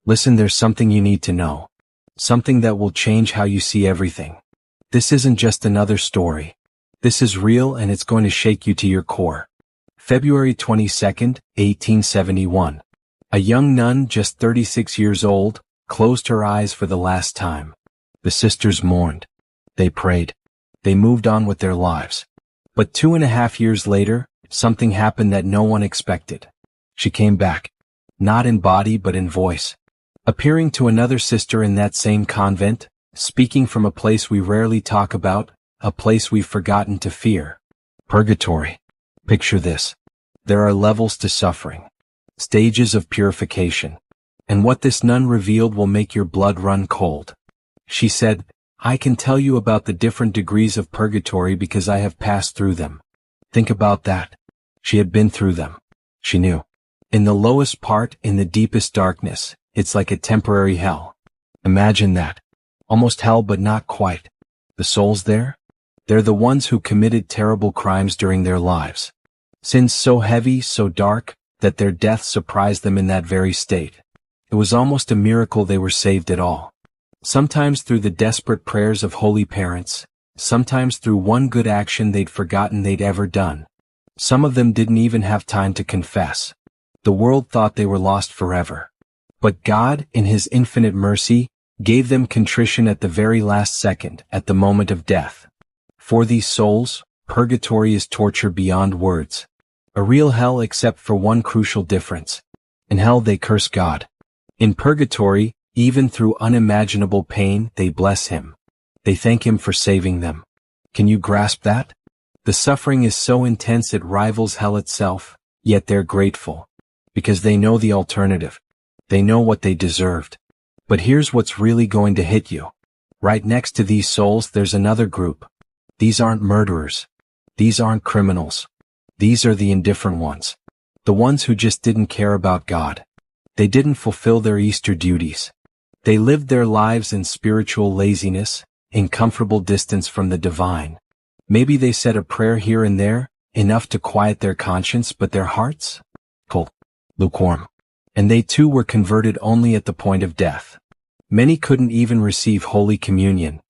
Listen, there's something you need to know. Something that will change how you see everything. This isn't just another story. This is real, and it's going to shake you to your core. February 22nd, 1871. A young nun, just 36 years old, closed her eyes for the last time. The sisters mourned. They prayed. They moved on with their lives. But 2.5 years later, something happened that no one expected. She came back. Not in body but in voice. Appearing to another sister in that same convent, speaking from a place we rarely talk about, a place we've forgotten to fear. Purgatory. Picture this. There are levels to suffering. Stages of purification. And what this nun revealed will make your blood run cold. She said, I can tell you about the different degrees of purgatory because I have passed through them. Think about that. She had been through them. She knew. In the lowest part, in the deepest darkness, it's like a temporary hell. Imagine that. Almost hell but not quite. The souls there? They're the ones who committed terrible crimes during their lives. Sins so heavy, so dark, that their death surprised them in that very state. It was almost a miracle they were saved at all. Sometimes through the desperate prayers of holy parents, sometimes through one good action they'd forgotten they'd ever done. Some of them didn't even have time to confess. The world thought they were lost forever. But God, in His infinite mercy, gave them contrition at the very last second, at the moment of death. For these souls, purgatory is torture beyond words. A real hell except for one crucial difference. In hell they curse God. In purgatory, even through unimaginable pain, they bless Him. They thank Him for saving them. Can you grasp that? The suffering is so intense it rivals hell itself, yet they're grateful. Because they know the alternative. They know what they deserved. But here's what's really going to hit you. Right next to these souls there's another group. These aren't murderers. These aren't criminals. These are the indifferent ones. The ones who just didn't care about God. They didn't fulfill their Easter duties. They lived their lives in spiritual laziness, in comfortable distance from the divine. Maybe they said a prayer here and there, enough to quiet their conscience, but their hearts? Cold. Lukewarm. And they too were converted only at the point of death. Many couldn't even receive Holy Communion.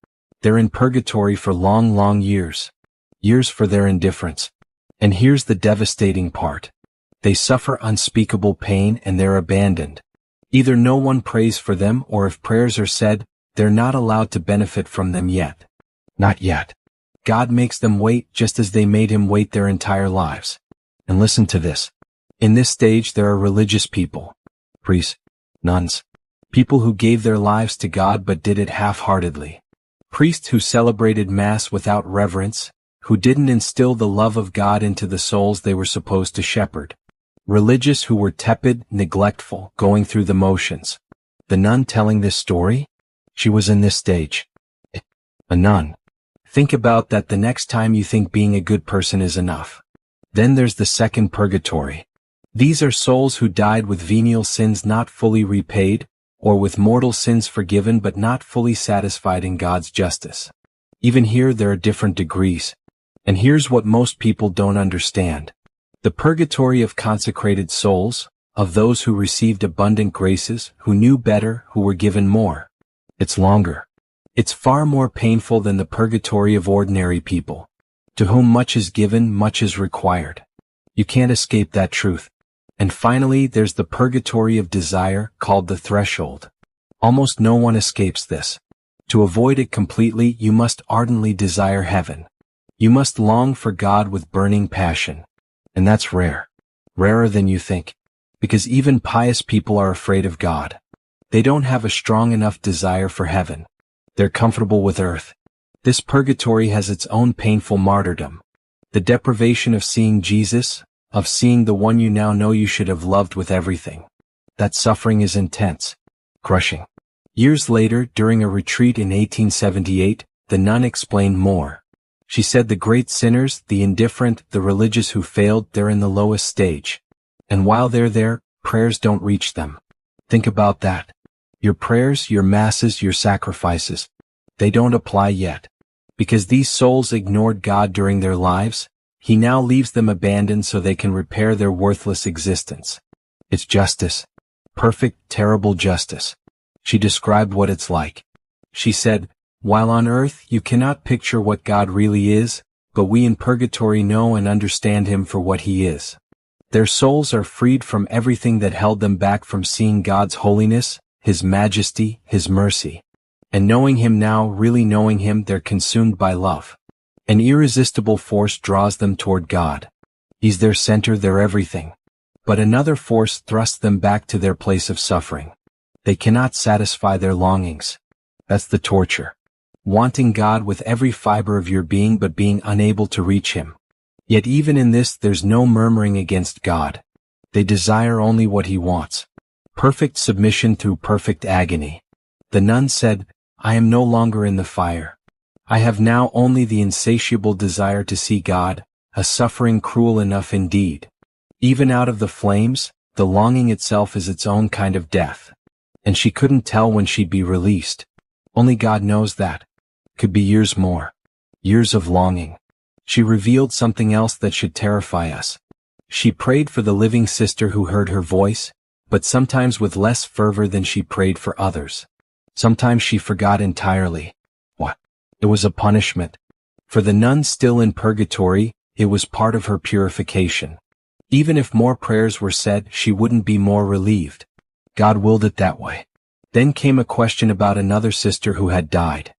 They're in purgatory for long, long years. Years for their indifference. And here's the devastating part. They suffer unspeakable pain and they're abandoned. Either no one prays for them, or if prayers are said, they're not allowed to benefit from them yet. Not yet. God makes them wait just as they made Him wait their entire lives. And listen to this. In this stage there are religious people. Priests. Nuns. People who gave their lives to God but did it half-heartedly. Priests who celebrated Mass without reverence, who didn't instill the love of God into the souls they were supposed to shepherd. Religious who were tepid, neglectful, going through the motions. The nun telling this story? She was in this stage. A nun. Think about that the next time you think being a good person is enough. Then there's the second purgatory. These are souls who died with venial sins not fully repaid, or with mortal sins forgiven but not fully satisfied in God's justice. Even here there are different degrees. And here's what most people don't understand. The purgatory of consecrated souls, of those who received abundant graces, who knew better, who were given more. It's longer. It's far more painful than the purgatory of ordinary people. To whom much is given, much is required. You can't escape that truth. And finally, there's the purgatory of desire, called the threshold. Almost no one escapes this. To avoid it completely, you must ardently desire heaven. You must long for God with burning passion. And that's rare. Rarer than you think. Because even pious people are afraid of God. They don't have a strong enough desire for heaven. They're comfortable with earth. This purgatory has its own painful martyrdom. The deprivation of seeing Jesus, of seeing the one you now know you should have loved with everything. That suffering is intense. Crushing. Years later, during a retreat in 1878, the nun explained more. She said the great sinners, the indifferent, the religious who failed, they're in the lowest stage. And while they're there, prayers don't reach them. Think about that. Your prayers, your masses, your sacrifices, they don't apply yet. Because these souls ignored God during their lives, He now leaves them abandoned so they can repair their worthless existence. It's justice. perfect, terrible justice. She described what it's like. She said, "While on earth you cannot picture what God really is, but we in purgatory know and understand him for what he is." Their souls are freed from everything that held them back from seeing God's holiness, his majesty, his mercy. And knowing him now, really knowing him, they're consumed by love. An irresistible force draws them toward God. He's their center, their everything. But another force thrusts them back to their place of suffering. They cannot satisfy their longings. That's the torture. Wanting God with every fiber of your being but being unable to reach him. Yet even in this there's no murmuring against God. They desire only what he wants. Perfect submission through perfect agony. The nun said, "I am no longer in the fire. I have now only the insatiable desire to see God, a suffering cruel enough indeed. Even out of the flames, the longing itself is its own kind of death." And she couldn't tell when she'd be released. Only God knows that. Could be years more. Years of longing. She revealed something else that should terrify us. She prayed for the living sister who heard her voice, but sometimes with less fervor than she prayed for others. Sometimes she forgot entirely. What? It was a punishment. For the nun still in purgatory, it was part of her purification. Even if more prayers were said, she wouldn't be more relieved. God willed it that way. Then came a question about another sister who had died.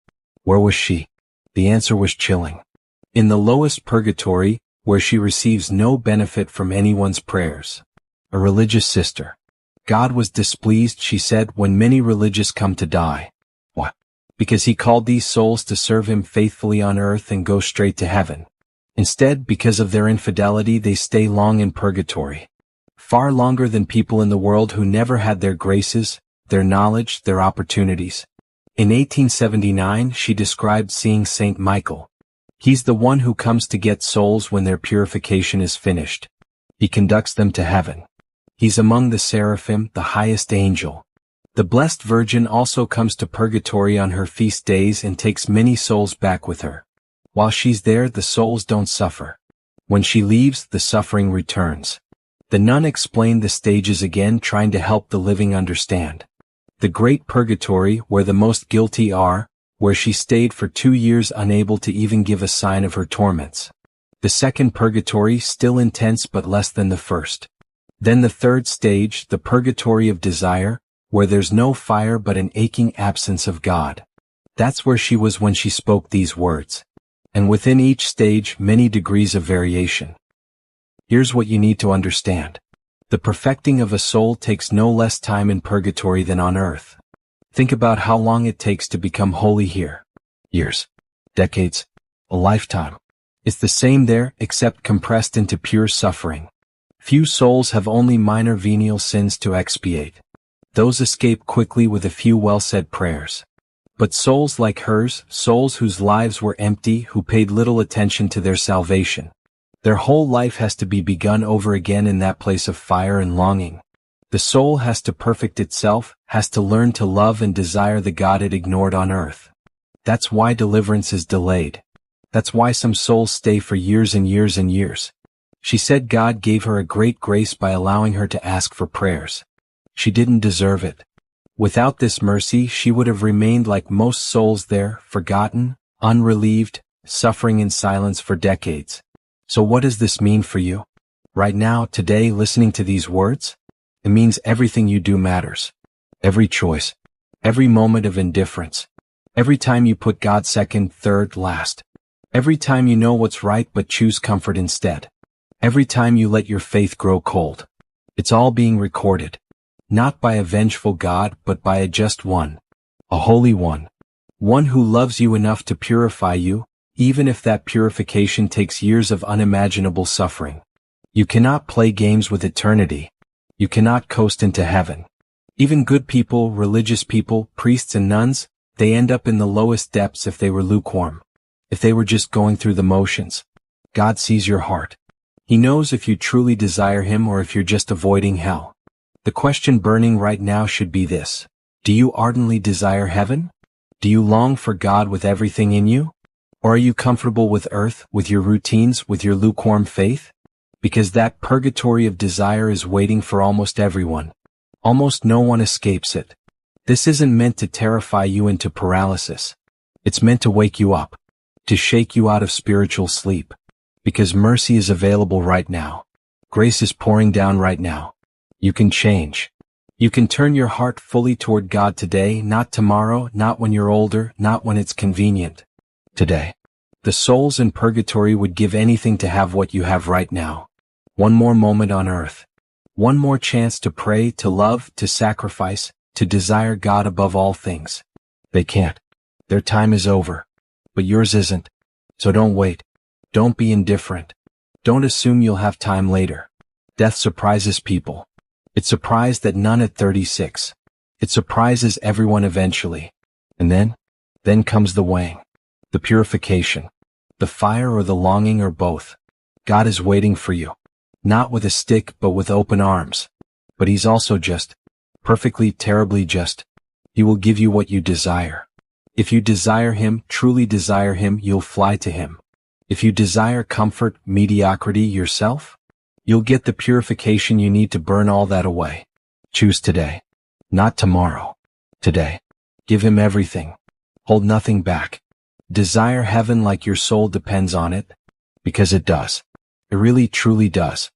Where was she? The answer was chilling. In the lowest purgatory, where she receives no benefit from anyone's prayers. A religious sister. God was displeased, she said, when many religious come to die. What? Because he called these souls to serve him faithfully on earth and go straight to heaven. Instead, because of their infidelity, they stay long in purgatory. Far longer than people in the world who never had their graces, their knowledge, their opportunities. In 1879, she described seeing Saint Michael. He's the one who comes to get souls when their purification is finished. He conducts them to heaven. He's among the seraphim, the highest angel. The Blessed Virgin also comes to purgatory on her feast days and takes many souls back with her. While she's there, the souls don't suffer. When she leaves, the suffering returns. The nun explained the stages again, trying to help the living understand. The Great Purgatory, where the most guilty are, where she stayed for 2 years unable to even give a sign of her torments. The second purgatory, still intense but less than the first. Then the third stage, the purgatory of desire, where there's no fire but an aching absence of God. That's where she was when she spoke these words. And within each stage, many degrees of variation. Here's what you need to understand. The perfecting of a soul takes no less time in purgatory than on earth. Think about how long it takes to become holy here. Years. Decades. A lifetime. It's the same there, except compressed into pure suffering. Few souls have only minor venial sins to expiate. Those escape quickly with a few well-said prayers. But souls like hers, souls whose lives were empty, who paid little attention to their salvation. Their whole life has to be begun over again in that place of fire and longing. The soul has to perfect itself, has to learn to love and desire the God it ignored on earth. That's why deliverance is delayed. That's why some souls stay for years and years and years. She said God gave her a great grace by allowing her to ask for prayers. She didn't deserve it. Without this mercy, she would have remained like most souls there, forgotten, unrelieved, suffering in silence for decades. So what does this mean for you? Right now, today, listening to these words? It means everything you do matters. Every choice. Every moment of indifference. Every time you put God second, third, last. Every time you know what's right but choose comfort instead. Every time you let your faith grow cold. It's all being recorded. Not by a vengeful God, but by a just one. A holy one. One who loves you enough to purify you, even if that purification takes years of unimaginable suffering. You cannot play games with eternity. You cannot coast into heaven. Even good people, religious people, priests and nuns, they end up in the lowest depths if they were lukewarm. If they were just going through the motions. God sees your heart. He knows if you truly desire him or if you're just avoiding hell. The question burning right now should be this. Do you ardently desire heaven? Do you long for God with everything in you? Or are you comfortable with earth, with your routines, with your lukewarm faith? Because that purgatory of desire is waiting for almost everyone. Almost no one escapes it. This isn't meant to terrify you into paralysis. It's meant to wake you up, to shake you out of spiritual sleep. Because mercy is available right now. Grace is pouring down right now. You can change. You can turn your heart fully toward God today, not tomorrow, not when you're older, not when it's convenient. Today. The souls in purgatory would give anything to have what you have right now. One more moment on earth. One more chance to pray, to love, to sacrifice, to desire God above all things. They can't. Their time is over. But yours isn't. So don't wait. Don't be indifferent. Don't assume you'll have time later. Death surprises people. It surprised that none at 36. It surprises everyone eventually. And then comes the weighing. The purification. The fire or the longing or both. God is waiting for you. Not with a stick but with open arms. But He's also just. Perfectly, terribly just. He will give you what you desire. If you desire Him, truly desire Him, you'll fly to Him. If you desire comfort, mediocrity, yourself, you'll get the purification you need to burn all that away. Choose today. Not tomorrow. Today. Give Him everything. Hold nothing back. Desire heaven like your soul depends on it. Because it does. It really truly does.